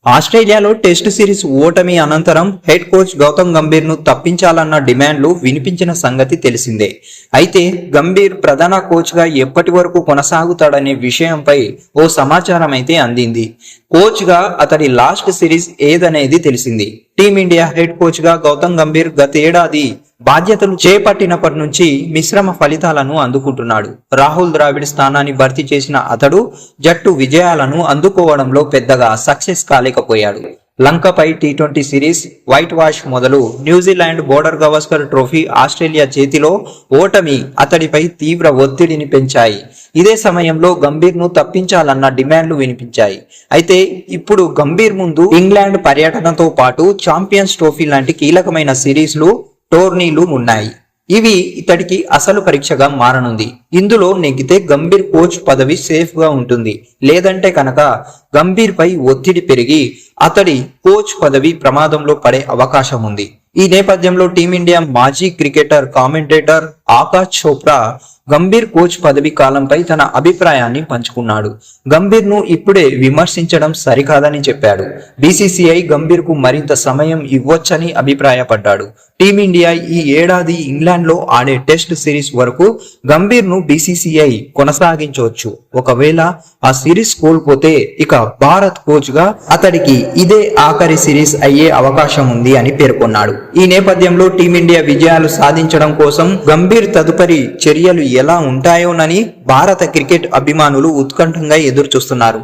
ఆస్ట్రేలియాలో test series ఓటమి అనంతరం హెడ్ కోచ్ గౌతమ్ గంభీర్ ను తప్పించాలన్న డిమాండ్లు వినిపించిన సంగతి తెలిసిందే. అయితే గంభీర్ ప్రధాన కోచ్ గా ఎప్పటి వరకు కొనసాగుతాడనే విషయంపై ఓ సమాచారం అయితే అందింది. కోచ్ గా అతడి లాస్ట్ సిరీస్ ఏదనేది తెలిసింది. టీమిండియా హెడ్ కోచ్ గా గౌతమ్ గంభీర్ గతేడాది బాధ్యతలు చేపట్టినప్పటి నుంచి మిశ్రమ ఫలితాలను అందుకుంటున్నాడు. రాహుల్ ద్రావిడ్ స్థానాన్ని భర్తీ చేసిన అతడు జట్టు విజయాలను అందుకోవడంలో పెద్దగా సక్సెస్ కాలేకపోయాడు. లంకపై టీ20 సిరీస్, వైట్ వాష్ మొదలు New Zealand Border Gavaskar trophy Australia చేతిలో ఓటమి అతడిపై తీవ్ర ఒత్తిడిని పెంచాయి. ఇదే సమయంలో గంభీర్ ను తప్పించాలన్న డిమాండ్లు వినిపించాయి. అయితే ఇప్పుడు గంభీర్ ముందు ఇంగ్లాండ్ పర్యటనతో పాటు ఛాంపియన్స్ ట్రోఫీ లాంటి కీలకమైన సిరీస్లు, టోర్నీలు ఉన్నాయి. ఇవి ఇతడికి అసలు పరీక్షగా మారనుంది. ఇందులో నెగ్గితే గంభీర్ కోచ్ పదవి సేఫ్ గా ఉంటుంది. లేదంటే కనుక గంభీర్ పై ఒత్తిడి పెరిగి అతడి కోచ్ పదవి ప్రమాదంలో పడే అవకాశం ఉంది. ఈ నేపథ్యంలో టీమిండియా మాజీ cricketer, commentator Akash Chopra Gambhir coach పదవి కాలంపై తన అభిప్రాయాన్ని పంచుకున్నాడు. గంభీర్ ను ఇప్పుడే విమర్శించడం సరికాదని చెప్పాడు. బీసీసీఐ గంభీర్ కు మరింత సమయం ఇవ్వొచ్చని అభిప్రాయపడ్డాడు. టీమిండియా ఈ ఏడాది ఇంగ్లాండ్ లో ఆడే టెస్ట్ సిరీస్ వరకు గంభీర్ ను బీసీసీఐ కొనసాగించవచ్చు. ఒకవేళ ఆ సిరీస్ కోల్పోతే ఇక భారత్ కోచ్ గా అతడికి ఇదే ఆఖరి సిరీస్ అయ్యే అవకాశం ఉంది అని పేర్కొన్నాడు. ఈ నేపథ్యంలో టీమిండియా విజయాలు సాధించడం కోసం గంభీర్ తదుపరి చర్యలు ఎలా ఉంటాయోనని భారత క్రికెట్ అభిమానులు ఉత్కంఠంగా ఎదురు చూస్తున్నారు.